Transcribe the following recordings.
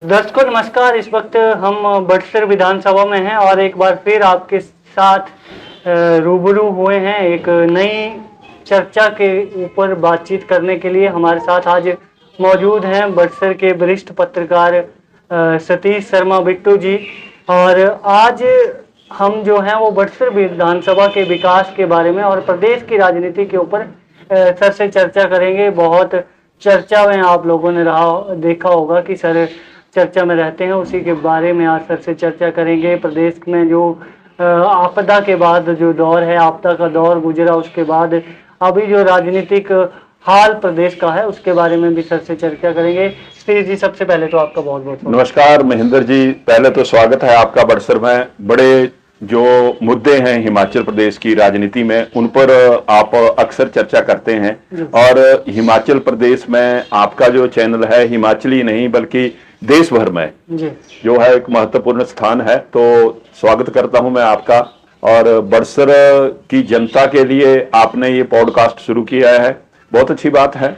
दर्शकों नमस्कार। इस वक्त हम बड़सर विधानसभा में हैं और एक बार फिर आपके साथ रूबरू हुए हैं एक नई चर्चा के ऊपर बातचीत करने के लिए। हमारे साथ आज मौजूद हैं बड़सर के वरिष्ठ पत्रकार सतीश शर्मा बिट्टू जी। और आज हम जो हैं वो बड़सर विधानसभा के विकास के बारे में और प्रदेश की राजनीति के ऊपर सर से चर्चा करेंगे। बहुत चर्चा में आप लोगों ने देखा होगा कि सर चर्चा में रहते हैं, उसी के बारे में आज सर से चर्चा करेंगे। प्रदेश में जो आपदा के बाद जो दौर है, आपदा का दौर गुजरा, उसके बाद अभी जो राजनीतिक हाल प्रदेश का है उसके बारे में भी सर से चर्चा करेंगे। सतीश जी, सबसे पहले तो आपका बहुत बहुत नमस्कार। महेंद्र जी, पहले तो स्वागत है आपका बड़सर में। बड़े जो मुद्दे हैं हिमाचल प्रदेश की राजनीति में, उन पर आप अक्सर चर्चा करते हैं और हिमाचल प्रदेश में आपका जो चैनल है हिमाचली नहीं बल्कि देश भर में जो है एक महत्वपूर्ण स्थान है। तो स्वागत करता हूं मैं आपका। और बड़सर की जनता के लिए आपने ये पॉडकास्ट शुरू किया है, बहुत अच्छी बात है।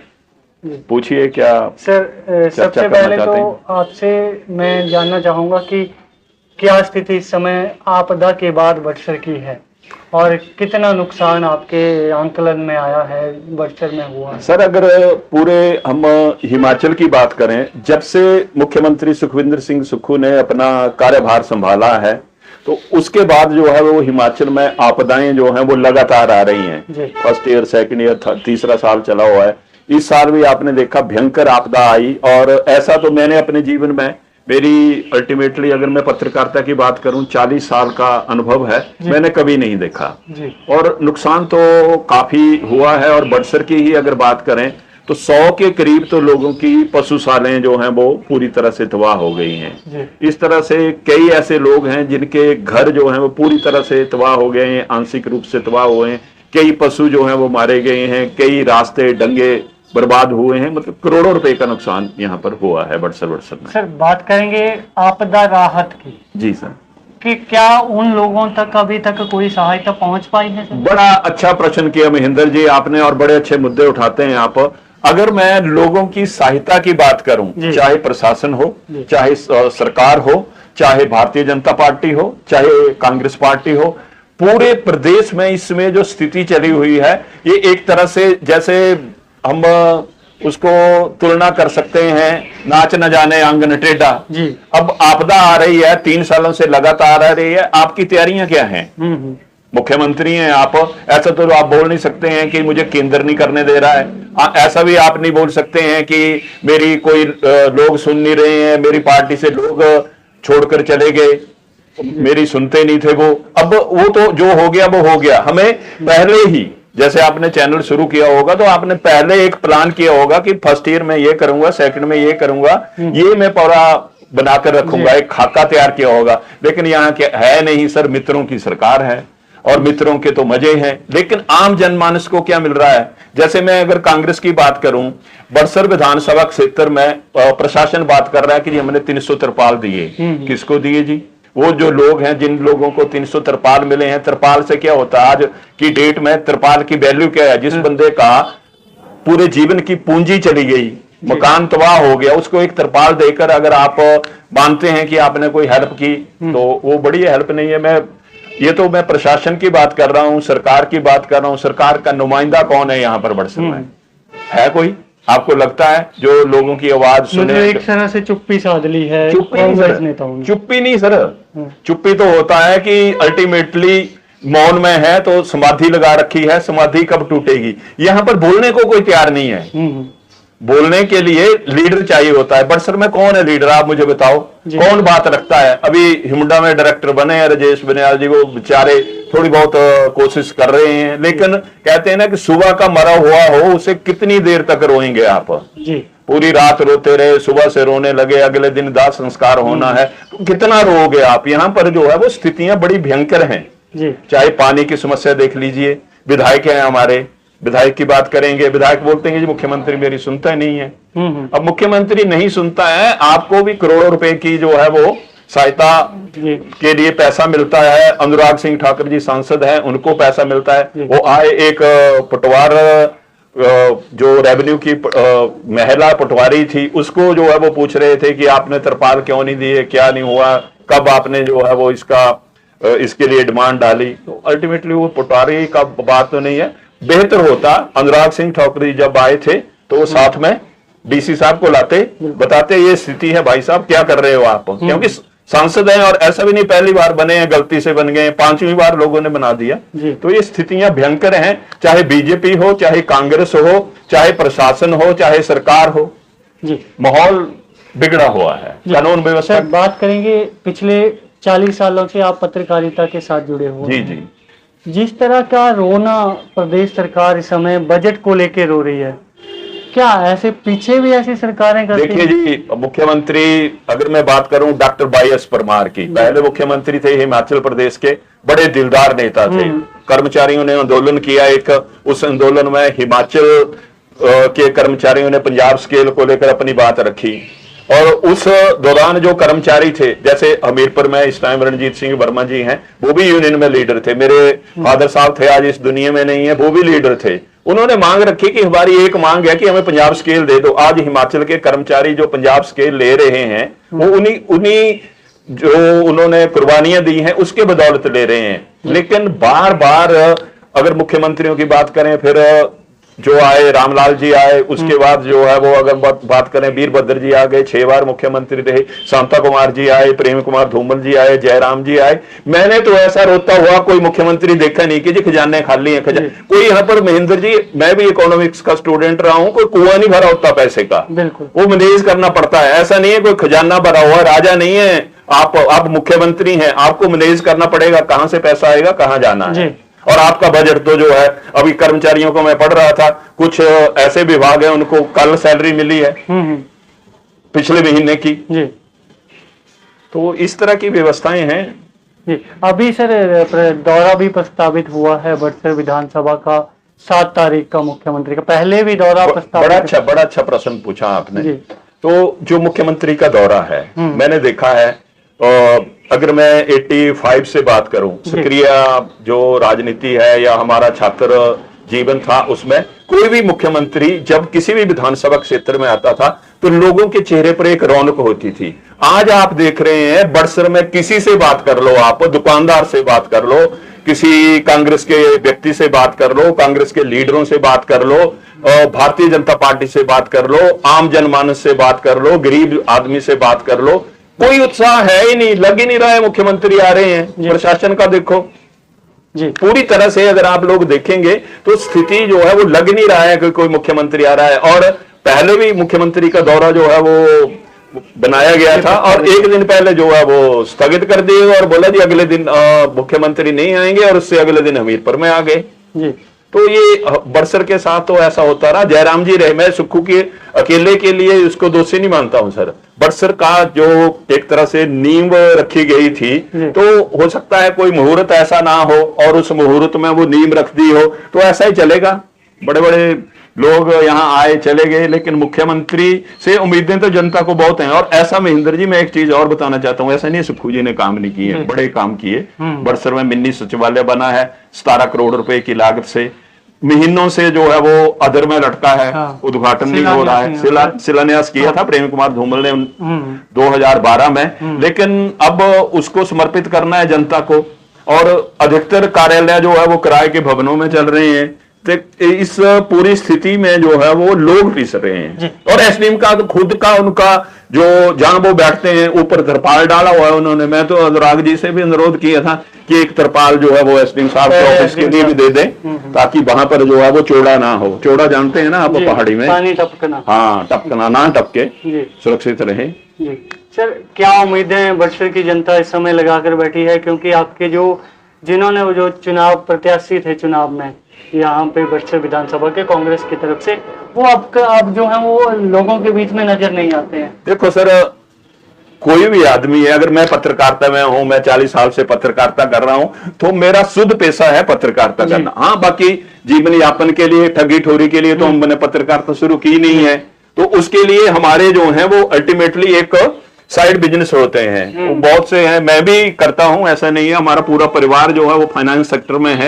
पूछिए क्या सर। सबसे पहले तो आपसे मैं जानना चाहूंगा कि क्या स्थिति इस समय आपदा के बाद बड़सर की है और कितना नुकसान आपके आंकलन में आया है, बड़सर में हुआ है? सर, अगर पूरे हम हिमाचल की बात करें, जब से मुख्यमंत्री सुखविंदर सिंह सुक्खू ने अपना कार्यभार संभाला है तो उसके बाद जो है वो हिमाचल में आपदाएं जो हैं वो लगातार आ रही हैं। फर्स्ट ईयर, सेकंड ईयर, तीसरा साल चला हुआ है। इस साल भी आपने देखा भयंकर आपदा आई। और ऐसा तो मैंने अपने जीवन में, मेरी अल्टीमेटली अगर मैं पत्रकारिता की बात करूं 40 साल का अनुभव है, मैंने कभी नहीं देखा। और नुकसान तो काफी हुआ है। और बड़सर की ही अगर बात करें तो 100 के करीब तो लोगों की पशुशालाएं जो हैं वो पूरी तरह से तबाह हो गई हैं। इस तरह से कई ऐसे लोग हैं जिनके घर जो हैं वो पूरी तरह से तबाह हो गए हैं, आंशिक रूप से तबाह हुए हैं। कई पशु जो हैं वो मारे गए हैं, कई रास्ते डंगे बर्बाद हुए हैं। मतलब करोड़ों रुपए का नुकसान यहाँ पर हुआ है बड़सर में। सर, बात करेंगे आपदा राहत की। जी सर। कि क्या उन लोगों तक अभी तक कोई सहायता पहुंच पाई है? बड़ा अच्छा प्रश्न किया महेंद्र जी आपने, और बड़े अच्छे मुद्दे उठाते हैं आप। अगर मैं लोगों की सहायता की बात करूं, चाहे प्रशासन हो, चाहे सरकार हो, चाहे भारतीय जनता पार्टी हो, चाहे कांग्रेस पार्टी हो, पूरे प्रदेश में इसमें जो स्थिति चली हुई है ये एक तरह से जैसे हम उसको तुलना कर सकते हैं, नाच न जाने आंगन टेढ़ा। अब आपदा आ रही है, 3 सालों से लगातार आ रही है। आपकी तैयारियां क्या हैं? मुख्यमंत्री हैं आप, ऐसा तो आप बोल नहीं सकते हैं कि मुझे केंद्र नहीं करने दे रहा है। ऐसा भी आप नहीं बोल सकते हैं कि मेरी कोई लोग सुन नहीं रहे हैं, मेरी पार्टी से लोग छोड़कर चले गए, मेरी सुनते नहीं थे वो। अब वो तो जो हो गया वो हो गया। हमें पहले ही, जैसे आपने चैनल शुरू किया होगा तो आपने पहले एक प्लान किया होगा कि फर्स्ट ईयर में ये करूंगा, सेकंड में ये करूंगा, ये मैं पूरा बनाकर रखूंगा, एक खाका तैयार किया होगा। लेकिन यहाँ क्या है नहीं सर, मित्रों की सरकार है और मित्रों के तो मजे हैं, लेकिन आम जनमानस को क्या मिल रहा है? जैसे मैं अगर कांग्रेस की बात करूं, बड़सर विधानसभा क्षेत्र में प्रशासन बात कर रहा है कि हमने 300 तिरपाल दिए। किसको दिए जी? वो जो लोग हैं, जिन लोगों को 300 तिरपाल मिले हैं। तिरपाल से क्या होता है? आज की डेट में तिरपाल की वैल्यू क्या है? जिस बंदे का पूरे जीवन की पूंजी चली गई, मकान तबाह हो गया, उसको एक तिरपाल देकर अगर आप मानते हैं कि आपने कोई हेल्प की, तो वो बड़ी हेल्प नहीं है। ये तो मैं प्रशासन की बात कर रहा हूं, सरकार की बात कर रहा हूं। सरकार का नुमाइंदा कौन है यहाँ पर बड़सर में? है कोई? आपको लगता है जो लोगों की आवाज सुने? एक तरह से चुप्पी साध ली है। चुप्पी नहीं सर, चुप्पी तो होता है कि अल्टीमेटली मौन में है तो समाधि लगा रखी है। समाधि कब टूटेगी? यहाँ पर बोलने को कोई तैयार नहीं है। बोलने के लिए लीडर चाहिए होता है। बड़सर में कौन है लीडर? आप मुझे बताओ, कौन बात रखता है? अभी हिमुडा में डायरेक्टर बने हैं राजेश बनियाल जी, वो बेचारे थोड़ी बहुत कोशिश कर रहे हैं, लेकिन कहते हैं ना कि सुबह का मरा हुआ हो उसे कितनी देर तक रोएंगे आप? पूरी रात रोते रहे, सुबह से रोने लगे, अगले दिन दाह संस्कार होना है, तो कितना रोओगे आप? यहाँ पर जो है वो स्थितियां बड़ी भयंकर हैं। चाहे पानी की समस्या देख लीजिए, विधायक हैं हमारे, विधायक की बात करेंगे, विधायक बोलते हैं जी मुख्यमंत्री मेरी सुनता नहीं है। अब मुख्यमंत्री नहीं सुनता है, आपको भी करोड़ों रुपए की जो है वो सहायता के लिए पैसा मिलता है। अनुराग सिंह ठाकुर जी सांसद हैं, उनको पैसा मिलता है। वो आए एक पटवार जो रेवेन्यू की महिला पटवारी थी उसको जो है वो पूछ रहे थे कि आपने तरपाल क्यों नहीं दिए, क्या नहीं हुआ, कब आपने जो है वो इसके लिए डिमांड डाली। तो अल्टीमेटली वो पटवारी का बात तो नहीं है। बेहतर होता अनुराग सिंह ठाकुर जी जब आए थे तो वो साथ में डीसी साहब को लाते, बताते ये स्थिति है भाई साहब, क्या कर रहे हो आप, क्योंकि सांसद हैं और ऐसा भी नहीं पहली बार बने हैं, गलती से बन गए, 5वीं बार लोगों ने बना दिया। तो ये स्थितियां भयंकर हैं, चाहे बीजेपी हो, चाहे कांग्रेस हो, चाहे प्रशासन हो, चाहे सरकार हो, माहौल बिगड़ा हुआ है। कानून व्यवस्था बात करेंगे, पिछले 40 सालों से आप पत्रकारिता के साथ जुड़े हुए जी जी, जिस तरह का रोना प्रदेश सरकार इस समय बजट को लेकर रो रही है, क्या ऐसे पीछे भी ऐसी सरकारें करती हैं? देखिए जी, मुख्यमंत्री अगर मैं बात करूं डॉक्टर YS परमार की, पहले मुख्यमंत्री थे हिमाचल प्रदेश के, बड़े दिलदार नेता थे। कर्मचारियों ने आंदोलन किया एक, उस आंदोलन में हिमाचल के कर्मचारियों ने पंजाब स्केल को लेकर अपनी बात रखी और उस दौरान जो कर्मचारी थे, जैसे हमीरपुर में इस टाइम रणजीत सिंह वर्मा जी हैं, वो भी यूनियन में लीडर थे, मेरे फादर साहब थे, आज इस दुनिया में नहीं है, वो भी लीडर थे। उन्होंने मांग रखी कि हमारी एक मांग है कि हमें पंजाब स्केल दे दो। आज हिमाचल के कर्मचारी जो पंजाब स्केल ले रहे हैं वो उन्हीं जो उन्होंने कुर्बानियां दी हैं उसके बदौलत ले रहे हैं। लेकिन बार बार अगर मुख्यमंत्रियों की बात करें, फिर जो आए रामलाल जी आए, उसके बाद जो है वो अगर बात करें वीरभद्र जी आ गए, 6 बार मुख्यमंत्री रहे, शांता कुमार जी आए, प्रेम कुमार धूमल जी आए, जयराम जी आए। मैंने तो ऐसा रोता हुआ कोई मुख्यमंत्री देखा नहीं कि जी खजाने खाली हैं, कोई यहाँ पर महेंद्र जी, मैं भी इकोनॉमिक्स का स्टूडेंट रहा हूँ, कोई कुआं नहीं भरा होता पैसे का, वो मैनेज करना पड़ता है। ऐसा नहीं है कोई खजाना भरा हुआ, राजा नहीं है आप मुख्यमंत्री हैं, आपको मैनेज करना पड़ेगा, कहां से पैसा आएगा, कहां जाना है। और आपका बजट तो जो है, अभी कर्मचारियों को मैं पढ़ रहा था, कुछ ऐसे विभाग है उनको कल सैलरी मिली है पिछले महीने की जी। तो इस तरह की व्यवस्थाएं हैं जी। अभी सर दौरा भी प्रस्तावित हुआ है बड़सर विधानसभा का 7 तारीख का, मुख्यमंत्री का पहले भी दौरा प्रस्तावित। बड़ा अच्छा प्रश्न पूछा आपने। तो जो मुख्यमंत्री का दौरा है, मैंने देखा है, अगर मैं 85 से बात करूं, सक्रिय जो राजनीति है या हमारा छात्र जीवन था, उसमें कोई भी मुख्यमंत्री जब किसी भी विधानसभा क्षेत्र में आता था तो लोगों के चेहरे पर एक रौनक होती थी। आज आप देख रहे हैं बड़सर में किसी से बात कर लो, आप दुकानदार से बात कर लो, किसी कांग्रेस के व्यक्ति से बात कर लो, कांग्रेस के लीडरों से बात कर लो, भारतीय जनता पार्टी से बात कर लो, आम जनमानस से बात कर लो, गरीब आदमी से बात कर लो, कोई उत्साह है ही नहीं, लग ही नहीं रहा है मुख्यमंत्री आ रहे हैं। प्रशासन का देखो जी, पूरी तरह से अगर आप लोग देखेंगे तो स्थिति जो है वो लग नहीं रहा है कि कोई मुख्यमंत्री आ रहा है। और पहले भी मुख्यमंत्री का दौरा जो है वो बनाया गया था और एक दिन पहले जो है वो स्थगित कर दिए और बोला जी अगले दिन मुख्यमंत्री नहीं आएंगे, और उससे अगले दिन हमीरपुर में आ गए जी। तो ये बड़सर के साथ तो ऐसा होता रहा। जयराम जी रहे, मैं सुक्खू के अकेले के लिए उसको दोषी नहीं मानता हूं सर। बड़सर का जो एक तरह से नींव रखी गई थी, तो हो सकता है कोई मुहूर्त ऐसा ना हो और उस मुहूर्त में वो नींव रख दी हो, तो ऐसा ही चलेगा। बड़े बड़े लोग यहाँ आए चले गए, लेकिन मुख्यमंत्री से उम्मीदें तो जनता को बहुत हैं। और ऐसा महेंद्र जी, मैं एक चीज और बताना चाहता हूँ, ऐसा नहीं सुक्खू जी ने काम नहीं किए, बड़े काम किए। बड़सर में मिनी सचिवालय बना है 17 करोड़ रुपए की लागत से, महीनों से जो है वो अधर में लटका है, उद्घाटन नहीं हो रहा है। शिलान्यास किया था प्रेम कुमार धूमल ने 2012 में, लेकिन अब उसको समर्पित करना है जनता को। और अधिकतर कार्यालय जो है वो किराए के भवनों में चल रहे हैं। तो इस पूरी स्थिति में जो है वो लोग पिस रहे हैं। और एसडीएम का तो खुद का उनका जो जहां वो बैठते हैं ऊपर तरपाल डाला हुआ है उन्होंने। मैं तो अनुराग जी से भी अनुरोध किया था कि एक तरपाल जो है वो एसडीएम साहब के ऑफिस के लिए भी दे दें, ताकि वहां पर जो है वो चौड़ा ना हो। चौड़ा जानते हैं ना आप, पहाड़ी में पानी टपकना, हाँ टपकना ना टपके, सुरक्षित रहे। सर क्या उम्मीदें बड़सर की जनता इस समय लगाकर बैठी है, क्योंकि आपके जिन्होंने वो जो चुनाव प्रत्याशी थे चुनाव में यहाँ पे बड़सर विधानसभा के कांग्रेस की तरफ से, वो अब जो है वो लोगों के बीच में नजर नहीं आते हैं। देखो सर, कोई भी आदमी है, अगर मैं पत्रकारिता में हूं, मैं 40 साल से पत्रकारिता कर रहा हूं, तो मेरा शुद्ध पेशा है पत्रकारिता करना। हाँ, बाकी जीवन यापन के लिए, ठगी ठोरी के लिए तो हमने पत्रकारिता शुरू की नहीं है। तो उसके लिए हमारे जो है वो अल्टीमेटली एक साइड बिजनेस होते हैं, वो बहुत से हैं, मैं भी करता हूं, ऐसा नहीं है। हमारा पूरा परिवार जो है वो फाइनेंस सेक्टर में है।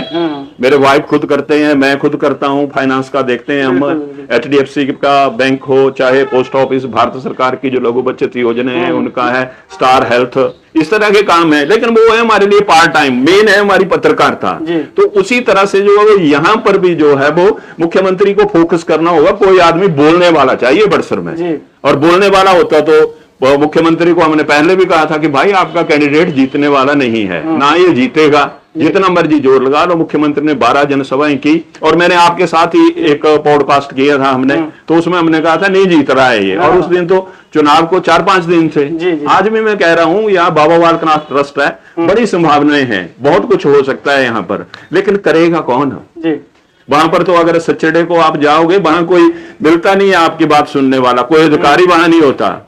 मेरे वाइफ खुद करते हैं, मैं खुद करता हूं, फाइनेंस का देखते हैं हम। HDFC का बैंक हो, चाहे पोस्ट ऑफिस, भारत सरकार की जो लघु बचत योजना है उनका है, स्टार हेल्थ, इस तरह के काम है। लेकिन वो है हमारे लिए पार्ट टाइम, मेन है हमारी पत्रकारिता। तो उसी तरह से जो है यहाँ पर भी जो है वो मुख्यमंत्री को फोकस करना होगा। कोई आदमी बोलने वाला चाहिए बड़सर में, और बोलने वाला होता तो मुख्यमंत्री को हमने पहले भी कहा था कि भाई आपका कैंडिडेट जीतने वाला नहीं है, ना ये जीतेगा, जितना मर्जी जोर लगा लो। मुख्यमंत्री ने 12 जनसभाएं की, और मैंने आपके साथ ही एक पॉडकास्ट किया था हमने, तो उसमें हमने कहा था नहीं जीत रहा है ये, और उस दिन तो चुनाव को 4-5 दिन थे। आज भी मैं कह रहा हूं यहाँ बाबा बालकनाथ ट्रस्ट है, बड़ी संभावनाएं हैं, बहुत कुछ हो सकता है यहाँ पर, लेकिन करेगा कौन? वहां पर तो अगर सचेडे को आप जाओगे, वहां कोई मिलता नहीं है आपकी बात सुनने वाला, कोई अधिकारी वहां नहीं होता,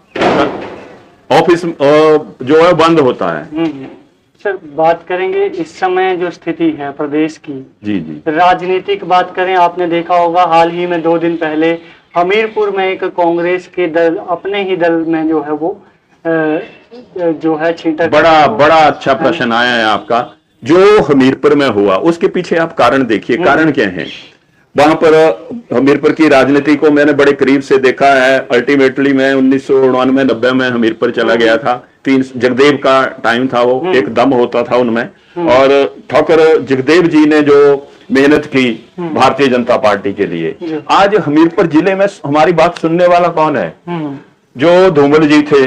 ऑफिस जो है बंद होता है। सर, बात करेंगे इस समय जो स्थिति है प्रदेश की, जी जी, राजनीतिक बात करें, आपने देखा होगा हाल ही में 2 दिन पहले हमीरपुर में एक कांग्रेस के दल, अपने ही दल में जो है वो जो है छींटा। बड़ा अच्छा प्रश्न आया है आपका। जो हमीरपुर में हुआ उसके पीछे आप कारण देखिए, कारण क्या है? वहां पर हमीरपुर की राजनीति को मैंने बड़े करीब से देखा है। अल्टीमेटली मैं 1999-90 में हमीरपुर चला गया था। 3 जगदेव का टाइम था, वो एक दम होता था उनमें, और ठोकर जगदेव जी ने जो मेहनत की भारतीय जनता पार्टी के लिए, आज हमीरपुर जिले में हमारी बात सुनने वाला कौन है? जो धूमल जी थे,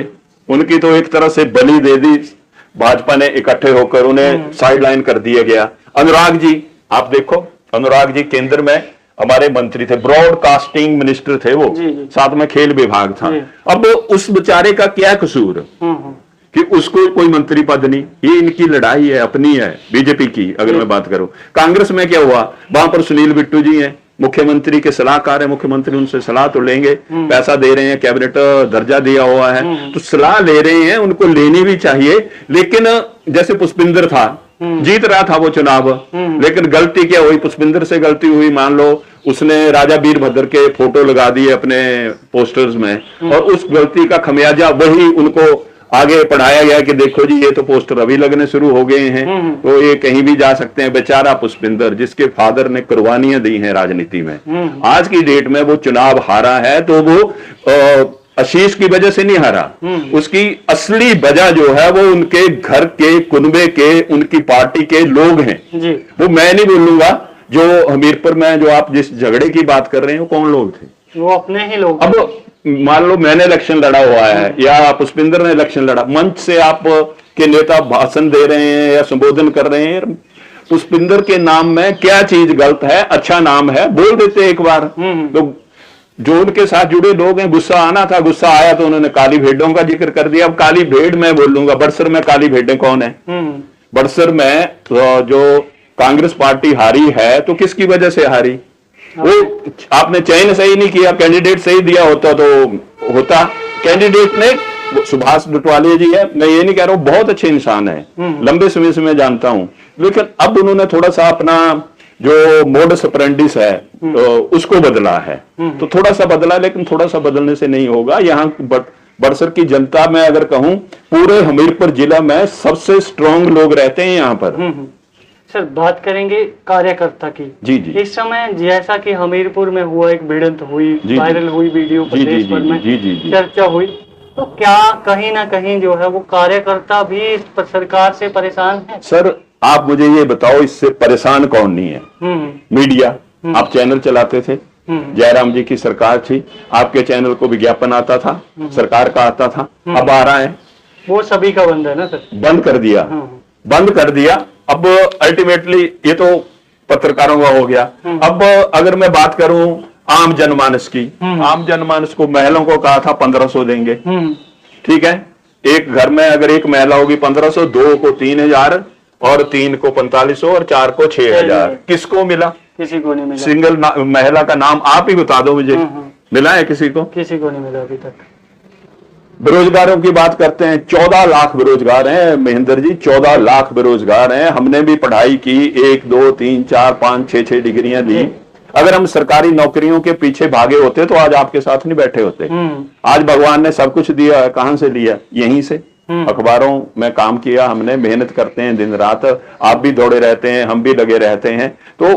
उनकी तो एक तरह से बलि दे दी भाजपा ने, इकट्ठे होकर उन्हें साइडलाइन कर दिया गया। अनुराग जी, आप देखो, अनुराग जी केंद्र में हमारे मंत्री थे, ब्रॉडकास्टिंग मिनिस्टर थे वो, साथ में खेल विभाग था। अब उस बेचारे का क्या कसूर कि उसको कोई मंत्री पद नहीं? ये इनकी लड़ाई है, अपनी है बीजेपी की। अगर मैं बात करूं कांग्रेस में क्या हुआ, वहां पर सुनील बिट्टू जी हैं, मुख्यमंत्री के सलाहकार है, मुख्यमंत्री उनसे सलाह तो लेंगे, पैसा दे रहे हैं, कैबिनेट दर्जा दिया हुआ है, तो सलाह ले रहे हैं, उनको लेनी भी चाहिए। लेकिन जैसे पुष्पिंदर था, जीत रहा था वो चुनाव, लेकिन गलती क्या हुई? पुष्पिंदर से गलती हुई, मान लो उसने राजा वीरभद्र के फोटो लगा दिए अपने पोस्टर्स में, और उस गलती का खमियाजा वही उनको आगे पढ़ाया गया कि देखो जी ये तो पोस्टर अभी लगने शुरू हो गए हैं, तो ये कहीं भी जा सकते हैं। बेचारा पुष्पिंदर, जिसके फादर ने कुर्बानियां दी हैं राजनीति में, आज की डेट में वो चुनाव हारा है, तो वो आशीष की वजह से नहीं हारा। उसकी असली वजह जो है वो उनके घर के, कुनबे के, उनकी पार्टी के लोग हैं। वो मैं नहीं बोलूंगा। जो हमीरपुर में जो आप जिस झगड़े की बात कर रहे हैं, वो कौन लोग थे? वो अपने ही लोग। अब मान लो मैंने इलेक्शन लड़ा हुआ है, या पुष्पिंदर ने इलेक्शन लड़ा, मंच से आप के नेता भाषण दे रहे हैं या संबोधन कर रहे हैं, पुष्पिंदर के नाम में क्या चीज गलत है? अच्छा नाम है, बोल देते एक बार। तो जो उनके साथ जुड़े लोग हैं, गुस्सा आना था, गुस्सा आया तो उन्होंने काली भेड़ों का जिक्र कर दिया। अब काली भेड़ मैं बोलूंगा, बड़सर में काली भेड़ें कौन है? बड़सर में तो जो कांग्रेस पार्टी हारी है, तो किसकी वजह से हारी? वो आपने चयन सही नहीं किया, कैंडिडेट सही दिया होता तो होता। कैंडिडेट ने सुभाष डुटवाले जी है, मैं ये नहीं कह रहा हूं, बहुत अच्छे इंसान है, लंबे समय से मैं जानता हूं, लेकिन अब उन्होंने थोड़ा सा अपना जो मोडस ऑपरेंडिस है तो उसको बदला है। तो थोड़ा सा बदला, लेकिन थोड़ा सा बदलने से नहीं होगा। यहाँ बड़सर की जनता में अगर कहूं, पूरे हमीरपुर जिला में सबसे स्ट्रांग लोग रहते हैं यहाँ पर। सर, बात करेंगे कार्यकर्ता की। जी जी। इस समय जैसा कि हमीरपुर में हुआ, एक भिड़ंत हुई, वायरल हुई वीडियो, प्रदेश भर में चर्चा हुई, तो क्या कहीं ना कहीं जो है वो कार्यकर्ता भी इस सरकार से परेशान है? सर, आप मुझे ये बताओ, इससे परेशान कौन नहीं है? मीडिया। आप चैनल चलाते थे, जयराम जी की सरकार थी, आपके चैनल को विज्ञापन आता था, सरकार का आता था, अब आ रहा है, वो सभी का बंद है ना सर? बंद कर दिया, बंद कर दिया। अब अल्टीमेटली ये तो पत्रकारों का हो गया। अब अगर मैं बात करूं आम जनमानस की, आम जनमानस को, महिलाओं को कहा था 1500 देंगे, ठीक है, एक घर में अगर एक महिला होगी 1500, 2 को 3000, और 3 को 4500, और 4 को 6000। किसको मिला? किसी को नहीं मिला। सिंगल महिला का नाम आप ही बता दो मुझे, मिला है किसी को? किसी को नहीं मिला अभी तक। बेरोजगारों की बात करते हैं, 14 लाख बेरोजगार हैं महेंद्र जी, 14 लाख बेरोजगार हैं। हमने भी पढ़ाई की, 1, 2, 3, 4, 5, 6 डिग्रियां ली। अगर हम सरकारी नौकरियों के पीछे भागे होते तो आज आपके साथ नहीं बैठे होते। आज भगवान ने सब कुछ दिया है, कहां से लिया? यहीं से। अखबारों में काम किया हमने, मेहनत करते हैं दिन रात, आप भी दौड़े रहते हैं, हम भी लगे रहते हैं। तो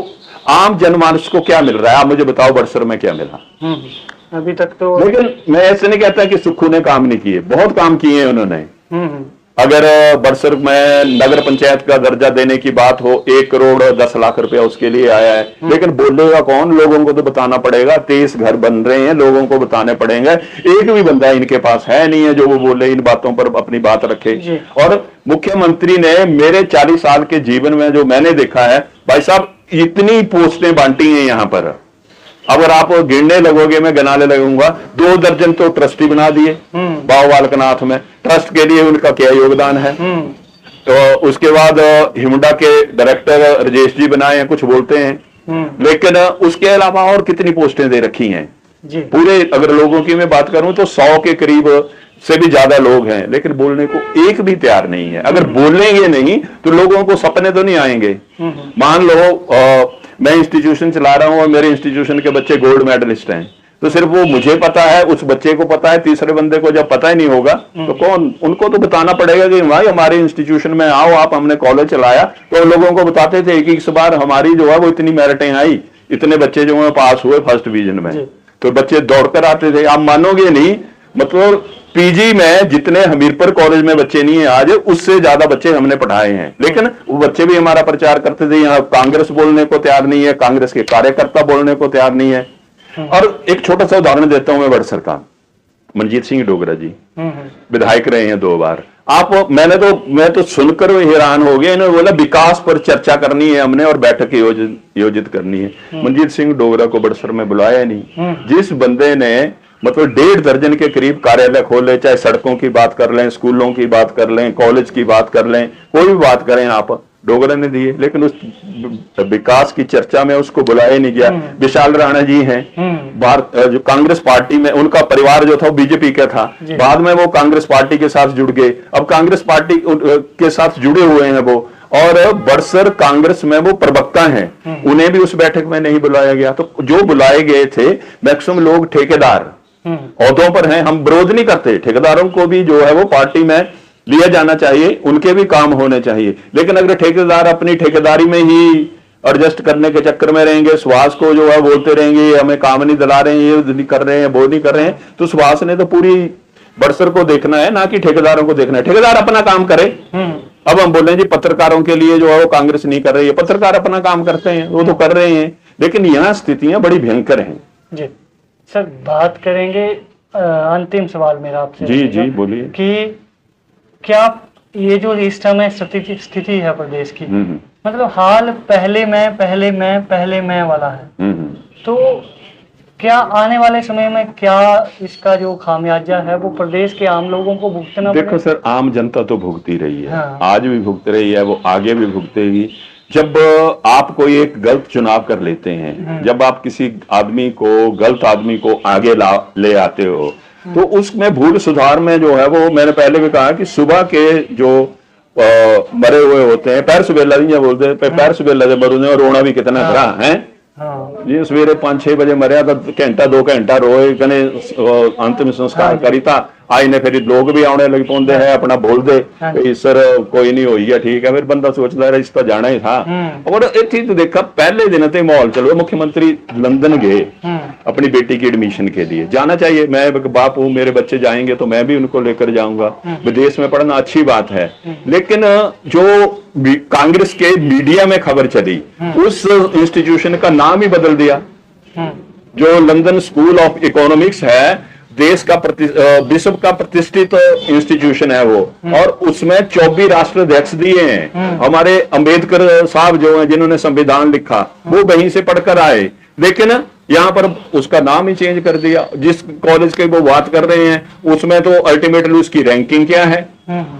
आम जनमानस को क्या मिल रहा है? आप मुझे बताओ बड़सर में क्या मिला अभी तक तो। लेकिन मैं ऐसे नहीं कहता कि सुक्खू ने काम नहीं किए, बहुत काम किए उन्होंने। अगर बड़सर में नगर पंचायत का दर्जा देने की बात हो, 1 करोड़ 10 लाख रुपया उसके लिए आया है, लेकिन बोलेगा कौन? लोगों को तो बताना पड़ेगा। 23 घर बन रहे हैं, लोगों को बताने पड़ेंगे। एक भी बंदा इनके पास है नहीं है जो वो बोले, इन बातों पर अपनी बात रखे। और मुख्यमंत्री ने मेरे 40 साल के जीवन में जो मैंने देखा है, भाई साहब इतनी पोस्टें बांटी हैं यहां पर, अगर आप गिनने लगोगे, मैं गिनाने लगूंगा, 2 दर्जन तो ट्रस्टी बना दिए बाव बालकनाथ में। ट्रस्ट के लिए उनका क्या योगदान है। तो उसके बाद हिमुडा के डायरेक्टर राजेश जी बनाए हैं, कुछ बोलते हैं, लेकिन उसके अलावा और कितनी पोस्टें दे रखी हैं जी। पूरे अगर लोगों की मैं बात करूं तो 100 के करीब से भी ज्यादा लोग हैं, लेकिन बोलने को एक भी तैयार नहीं है। अगर बोलेंगे नहीं तो लोगों को सपने तो नहीं आएंगे। मान लो मैं इंस्टीट्यूशन चला रहा हूं और मेरे इंस्टीट्यूशन के बच्चे गोल्ड मेडलिस्ट हैं, तो सिर्फ वो मुझे पता है, उस बच्चे को पता है, तीसरे बंदे को जब पता ही नहीं होगा तो कौन? उनको तो बताना पड़ेगा कि भाई हमारे इंस्टीट्यूशन में आओ आप, हमने कॉलेज चलाया। तो लोगों को बताते थे कि इस बार हमारी जो है वो इतनी मेरिटें आई, इतने बच्चे जो है पास हुए फर्स्ट डिवीजन में, तो बच्चे दौड़कर आते थे। आप मानोगे नहीं, मतलब पीजी में जितने हमीरपुर कॉलेज में बच्चे नहीं है आज, उससे ज्यादा बच्चे हमने पढ़ाए हैं। लेकिन वो बच्चे भी हमारा प्रचार करते थे। यहाँ कांग्रेस बोलने को तैयार नहीं है, कांग्रेस के कार्यकर्ता बोलने को तैयार नहीं है। और एक छोटा सा उदाहरण देता हूं मैं बड़सर का। मनजीत सिंह डोगरा जी विधायक रहे हैं 2 बार। मैं तो सुनकर हैरान हो गया। इन्होंने बोला विकास पर चर्चा करनी है हमने और बैठक योजित करनी है। मनजीत सिंह डोगरा को बड़सर में बुलाया नहीं। जिस बंदे ने मतलब 1.5 दर्जन के करीब कार्यालय खोले, चाहे सड़कों की बात कर लें, स्कूलों की बात कर लें, कॉलेज की बात कर लें, कोई भी बात करें आप, डोगरा ने दिए, लेकिन उस विकास की चर्चा में उसको बुलाया नहीं गया। विशाल राणा जी हैं, जो कांग्रेस पार्टी में उनका परिवार जो था वो बीजेपी का था, बाद में वो कांग्रेस पार्टी के साथ जुड़ गए, अब कांग्रेस पार्टी के साथ जुड़े हुए हैं वो, और बड़सर कांग्रेस में वो प्रवक्ता हैं, उन्हें भी उस बैठक में नहीं बुलाया गया। तो जो बुलाए गए थे मैक्सिमम लोग ठेकेदार ओहदों पर हैं। हम विरोध नहीं करते, ठेकेदारों को भी जो है वो पार्टी में लिया जाना चाहिए, उनके भी काम होने चाहिए। लेकिन अगर ठेकेदार अपनी ठेकेदारी में ही एडजस्ट करने के चक्कर में रहेंगे, सुभाष को जो है बोलते रहेंगे ये हमें काम नहीं दिला रहे हैं, ये नहीं कर रहे हैं, वो नहीं कर रहे हैं, तो सुभाष ने तो पूरी बड़सर को देखना है, ना कि ठेकेदारों को देखना है। ठेकेदार अपना काम करे। अब हम बोले जी पत्रकारों के लिए जो है वो कांग्रेस नहीं कर रही है, पत्रकार अपना काम करते हैं, वो तो कर रहे हैं, लेकिन यहाँ स्थितियां बड़ी भयंकर हैं जी। सर बात करेंगे, अंतिम सवाल मेरा आपसे। जी जी बोलिए कि क्या ये जो इस समय स्थिति है प्रदेश की, मतलब हाल पहले मैं वाला है, तो क्या आने वाले समय में क्या इसका जो खामियाजा है वो प्रदेश के आम लोगों को भुगतना? देखो सर, आम जनता तो भुगती रही है। हाँ। आज भी भुगत रही है, वो आगे भी भुगतेगी। जब आप कोई एक गलत चुनाव कर लेते हैं, जब आप किसी आदमी को, गलत आदमी को आगे ले आते हो, तो उसमें भूल सुधार में जो है वो, मैंने पहले भी कहा कि सुबह के जो मरे हुए होते हैं, पैर सुबेला नहीं बोलते हैं, पैर सुबेला जब मरू और रोना भी कितना भरा है जी। सवेरे 5-6 बजे मरिया तो घंटा 2 घंटा रोए कने अंतिम संस्कार करी था। आई ने फिर लोग भी आने लग पाते हैं, अपना बोल दे सर कोई नहीं हुई है, ठीक है, फिर बंदा सोचता है इस तो जाना ही था। और एक चीज देखा, पहले दिन ते माहौल चलो, मुख्यमंत्री लंदन गए अपनी बेटी की एडमिशन के लिए। जाना चाहिए, मैं एक बाप हूं, मेरे बच्चे जाएंगे तो मैं भी उनको लेकर जाऊंगा। विदेश में पढ़ना अच्छी बात है, लेकिन जो कांग्रेस के मीडिया में खबर चली, उस इंस्टीट्यूशन का नाम ही बदल दिया। जो लंदन स्कूल ऑफ इकोनॉमिक्स है, देश का विश्व का प्रतिष्ठित इंस्टीट्यूशन है वो, और उसमें 24 राष्ट्राध्यक्ष दिए हैं। हमारे अंबेडकर साहब जो हैं, जिन्होंने संविधान लिखा, वो वहीं से पढ़कर आए, लेकिन यहाँ पर उसका नाम ही चेंज कर दिया। जिस कॉलेज की वो बात कर रहे हैं उसमें तो अल्टीमेटली उसकी रैंकिंग क्या है,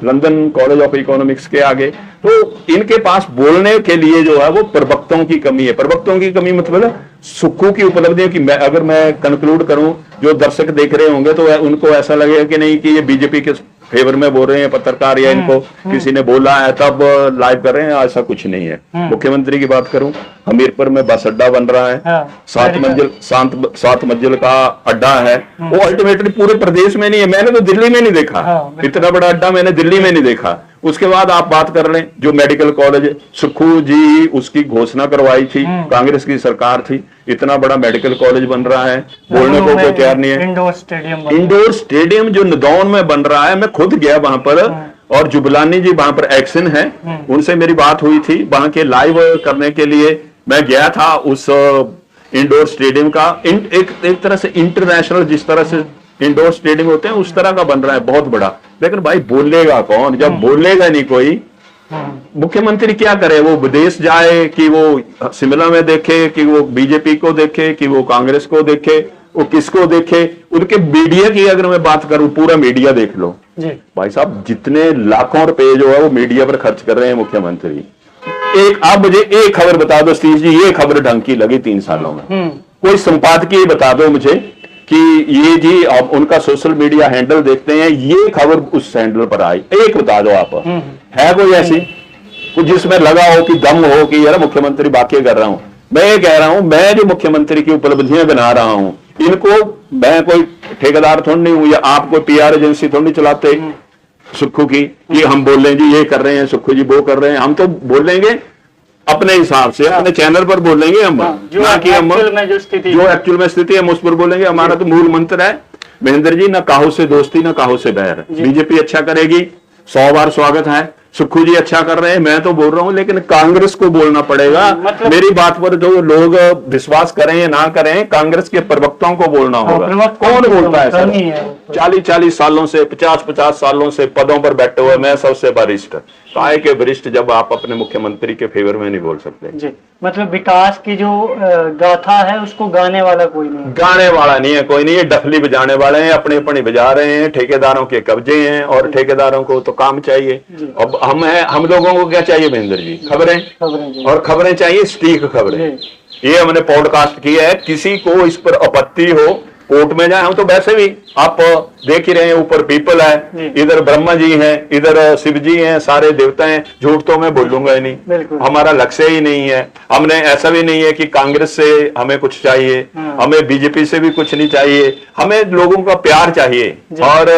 लंदन कॉलेज ऑफ इकोनॉमिक्स के आगे। तो इनके पास बोलने के लिए जो है वो प्रवक्ताओं की कमी है। प्रवक्ताओं की कमी मतलब सुक्खू की उपलब्धियों की। अगर मैं कंक्लूड करूं, जो दर्शक देख रहे होंगे तो उनको ऐसा लगेगा कि नहीं कि ये बीजेपी के फेवर में बोल रहे हैं पत्रकार या इनको किसी ने बोला है तब लाइव कर रहे हैं, ऐसा कुछ नहीं है। मुख्यमंत्री की बात करूं, हमीरपुर में बस अड्डा बन रहा है, 7 मंजिल का अड्डा है, वो अल्टीमेटली पूरे प्रदेश में नहीं है, मैंने तो दिल्ली में नहीं देखा, इतना बड़ा अड्डा मैंने दिल्ली में नहीं देखा। उसके बाद आप बात कर लें जो मेडिकल कॉलेज, सुक्खू जी उसकी घोषणा करवाई थी, कांग्रेस की सरकार थी, इतना बड़ा मेडिकल कॉलेज बन रहा है, बोलने को कोई तैयार नहीं है। इंडोर स्टेडियम जो नदौन में बन रहा है, मैं खुद गया वहां पर, और जुबलानी जी वहां पर एक्शन है, उनसे मेरी बात हुई थी, वहां के लाइव करने के लिए मैं गया था। उस इंडोर स्टेडियम का एक तरह से इंटरनेशनल जिस तरह से इंडोर स्टेडियम होते हैं उस तरह का बन रहा है, बहुत बड़ा। लेकिन भाई बोलेगा कौन जब बोलेगा नहीं कोई? मुख्यमंत्री क्या करे? वो विदेश जाए कि वो शिमला में देखे, कि वो बीजेपी को देखे, कि वो कांग्रेस को देखे, वो किसको देखे? उनके मीडिया की अगर मैं बात करूं, पूरा मीडिया देख लो जी। भाई साहब जितने लाखों रुपए जो है वो मीडिया पर खर्च कर रहे हैं मुख्यमंत्री। आप मुझे एक खबर बता दो सतीश जी, ये खबर ढंग की लगी 3 सालों में, कोई संपादकीय बता दो मुझे कि ये जी आप उनका सोशल मीडिया हैंडल देखते हैं, ये खबर उस हैंडल पर आई, एक बता दो आप। है कोई ऐसी कुछ जिसमें लगा हो कि दम हो कि यार मुख्यमंत्री वाकई कर रहा हूं? मैं ये कह रहा हूं, मैं जो मुख्यमंत्री की उपलब्धियां बना रहा हूं, इनको मैं कोई ठेकेदार थोड़ी नहीं हूं, या आप कोई PR एजेंसी थोड़ी नहीं चलाते सुक्खू की, ये हम बोल रहे हैं जी ये कर रहे हैं, सुक्खू जी वो कर रहे हैं। हम तो बोलेंगे अपने हिसाब से, अपने चैनल पर बोलेंगे हम, जो एक्चुअल में स्थिति है हम उस पर बोलेंगे। हमारा तो मूल मंत्र है महेंद्र जी, ना काहू से दोस्ती ना काहू से बैर। बीजेपी अच्छा करेगी, 100 बार स्वागत है, सुक्खू जी अच्छा कर रहे हैं, मैं तो बोल रहा हूं, लेकिन कांग्रेस को बोलना पड़ेगा। मतलब मेरी बात पर जो लोग विश्वास करें या ना करें, कांग्रेस के प्रवक्ताओं को बोलना होगा। कौन बोलता है सर? 40-40 सालों से, 50-50 सालों से पदों पर बैठे हुए, मैं सबसे वरिष्ठ, काय के वरिष्ठ, जब आप अपने मुख्यमंत्री के फेवर में नहीं बोल सकते जी। मतलब विकास की जो गाथा है उसको गाने वाला कोई नहीं, गाने वाला नहीं है कोई नहीं, ये डफली बजाने वाले हैं, अपने अपने बजा रहे हैं, ठेकेदारों के कब्जे हैं, और ठेकेदारों को तो काम चाहिए। अब हम लोगों को क्या चाहिए महेंद्र जी? खबरें, और खबरें चाहिए सटीक खबरें। ये हमने पॉडकास्ट किया है, किसी को इस पर आपत्ति हो कोर्ट में जाए, हम तो वैसे भी आप देख ही रहे हैं, ऊपर पीपल है, इधर ब्रह्मा जी हैं, इधर शिव जी हैं, सारे देवता हैं, झूठ तो मैं बोलूंगा ही नहीं, हमारा लक्ष्य ही नहीं है। हमने ऐसा भी नहीं है कि कांग्रेस से हमें कुछ चाहिए, हमें बीजेपी से भी कुछ नहीं चाहिए, हमें लोगों का प्यार चाहिए। और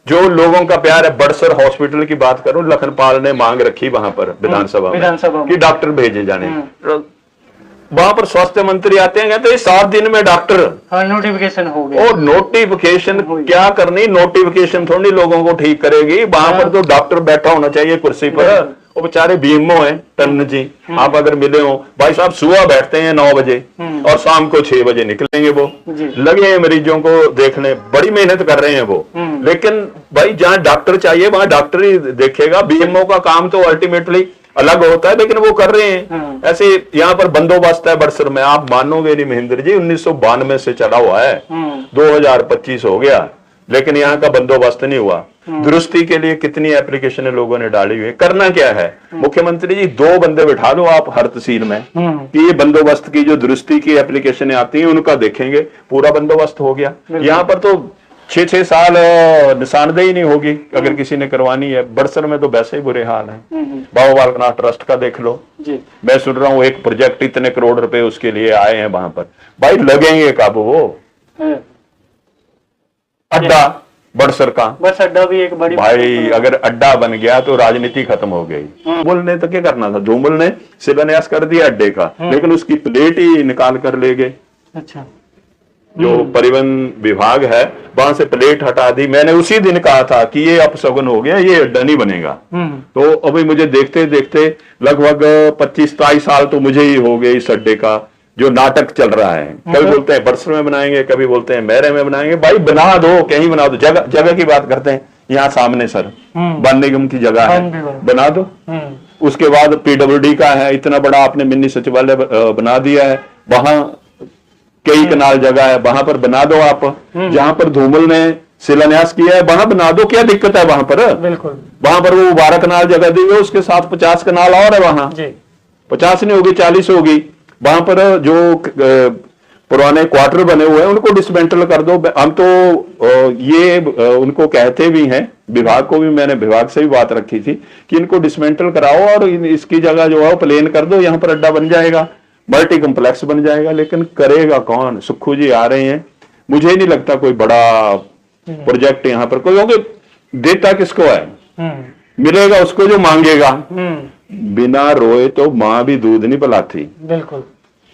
जो लोगों का प्यार है, बड़सर हॉस्पिटल की बात करूं, लखनपाल ने मांग रखी वहां पर विधानसभा में कि डॉक्टर भेजे जाने, वहां पर स्वास्थ्य मंत्री आते हैं, कहते हैं 7 दिन में डॉक्टर, नोटिफिकेशन हो गया। और नोटिफिकेशन क्या करनी? नोटिफिकेशन थोड़ी लोगों को ठीक करेगी, वहां पर तो डॉक्टर बैठा होना चाहिए कुर्सी पर। वो बेचारे बीएमओ हैं टन जी, आप अगर मिले हो भाई साहब, सुबह बैठते हैं 9 बजे और शाम को 6 बजे निकलेंगे, वो लगे हैं मरीजों को देखने, बड़ी मेहनत कर रहे हैं वो। लेकिन भाई जहां डॉक्टर चाहिए वहां डॉक्टर ही देखेगा, बीएमओ का काम तो अल्टीमेटली अलग होता है, लेकिन वो कर रहे हैं। ऐसे यहाँ पर बंदोबस्त है बड़सर में, आप मानोगे नहीं महेंद्र जी, 1992 से चला हुआ है, 2025 हो गया, लेकिन यहाँ का बंदोबस्त नहीं हुआ। दुरुस्ती के लिए कितनी एप्लीकेशन लोगों ने डाली हुई है। करना क्या है मुख्यमंत्री जी? 2 बंदे बिठा लो आप हर तहसील में, कि ये बंदोबस्त की जो दुरुस्ती की एप्लीकेशन आती है उनका देखेंगे, पूरा बंदोबस्त हो गया। यहाँ पर तो 6-6 साल निशानदेही नहीं होगी अगर किसी ने करवानी है। बड़सर में तो वैसे ही बुरे हाल है, बाबा बालकनाथ ट्रस्ट का देख लो जी। मैं सुन रहा हूँ एक प्रोजेक्ट इतने करोड़ रुपए उसके लिए आए हैं वहां पर, भाई लगेंगे कब? वो अड्डा बड़सर का, बस अड्डा भी एक बड़ी भाई, अगर अड्डा बन गया तो राजनीति खत्म हो गई। धूमल ने तो क्या करना था? धूमल ने शिलान्यास कर दिया अड्डे का, लेकिन उसकी प्लेट ही निकाल कर ले गए। अच्छा, जो परिवहन विभाग है वहां से प्लेट हटा दी। मैंने उसी दिन कहा था कि ये अपशगुन हो गया, ये अड्डा नहीं बनेगा। तो अभी मुझे देखते देखते लगभग 25-23 साल तो मुझे ही हो गए इस अड्डे का जो नाटक चल रहा है। कभी बोलते हैं बड़सर में बनाएंगे, कभी बोलते हैं मैरे में बनाएंगे। भाई बना दो, कहीं बना दो। जगह की बात करते हैं, यहाँ सामने सर वन निगम की जगह है, बना दो। उसके बाद PWD का है, इतना बड़ा आपने मिनी सचिवालय बना दिया है, वहां कई कनाल जगह है, वहां पर बना दो आप। जहां पर धूमल ने शिलान्यास किया है वहां बना दो, क्या दिक्कत है? वहां पर बिल्कुल, वहां पर वो 12 कनाल जगह दी है, उसके साथ 50 कनाल और है वहां, 50 नहीं होगी 40 होगी। वहां पर जो पुराने क्वार्टर बने हुए हैं उनको डिसमेंटल कर दो। हम तो ये उनको कहते भी हैं, विभाग को भी, मैंने विभाग से भी बात रखी थी कि इनको डिसमेंटल कराओ और इसकी जगह जो है प्लेन कर दो, यहां पर अड्डा बन जाएगा, मल्टी कम्प्लेक्स बन जाएगा। लेकिन करेगा कौन? सुक्खू जी आ रहे हैं, मुझे नहीं लगता कोई बड़ा प्रोजेक्ट यहाँ पर कोई, क्योंकि देता किसको है, मिलेगा उसको जो मांगेगा। बिना रोए तो माँ भी दूध नहीं पिलाती, बिल्कुल,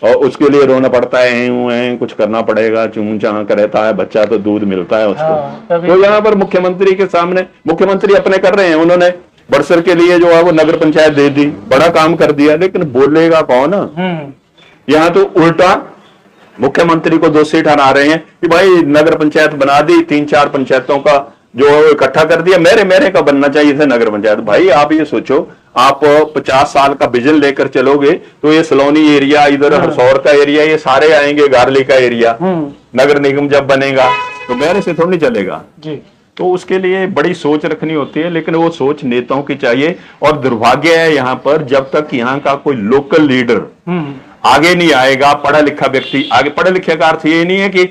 और उसके लिए रोना पड़ता है, कुछ करना पड़ेगा, चूं चां करता है बच्चा तो दूध मिलता है उसको। हाँ, तो यहाँ पर मुख्यमंत्री के सामने, मुख्यमंत्री अपने कर रहे हैं, उन्होंने बड़सर के लिए जो है वो नगर पंचायत दे दी, बड़ा काम कर दिया, लेकिन बोलेगा कौन? यहाँ तो उल्टा मुख्यमंत्री को दोषी ठहरा रहे हैं कि भाई नगर पंचायत बना दी, 3-4 पंचायतों का जो है वो इकट्ठा कर दिया, मेरे का बनना चाहिए था नगर पंचायत। भाई आप ये सोचो, आप 50 साल का विजन लेकर चलोगे तो ये सलोनी एरिया, इधर हरसौर का एरिया, ये सारे आएंगे, गारली का एरिया, नगर निगम जब बनेगा तो मेरे से थोड़ी चलेगा जी। तो उसके लिए बड़ी सोच रखनी होती है, लेकिन वो सोच नेताओं की चाहिए। और दुर्भाग्य है यहाँ पर, जब तक यहाँ का कोई लोकल लीडर आगे नहीं आएगा, पढ़ा लिखा व्यक्ति आगे, पढ़े लिखे का अर्थ ये नहीं है कि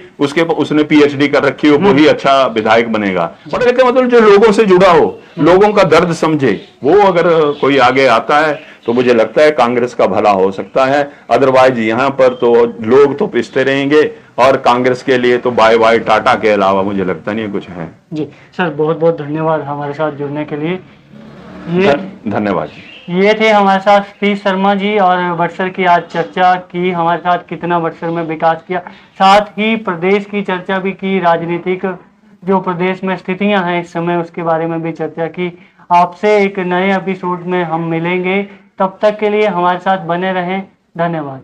उसने पीएचडी कर रखी हो वो ही अच्छा विधायक बनेगा। पढ़े लिखे मतलब जो लोगों से जुड़ा हो, लोगों का दर्द समझे, वो अगर कोई आगे आता है तो मुझे लगता है कांग्रेस का भला हो सकता है। अदरवाइज यहाँ पर तो लोग तो पिसते रहेंगे, और कांग्रेस के लिए तो बाय बाय टाटा के अलावा मुझे लगता नहीं कुछ है। जी सर, बहुत बहुत धन्यवाद हमारे साथ जुड़ने के लिए। ये धन्यवाद। ये थे हमारे साथ सतीश शर्मा जी, और बड़सर की आज चर्चा की हमारे साथ, कितना बड़सर में विकास किया, साथ ही प्रदेश की चर्चा भी की, राजनीतिक जो प्रदेश में स्थितियां हैं इस समय उसके बारे में भी चर्चा की। आपसे एक नए एपिसोड में हम मिलेंगे, तब तक के लिए हमारे साथ बने रहें। धन्यवाद।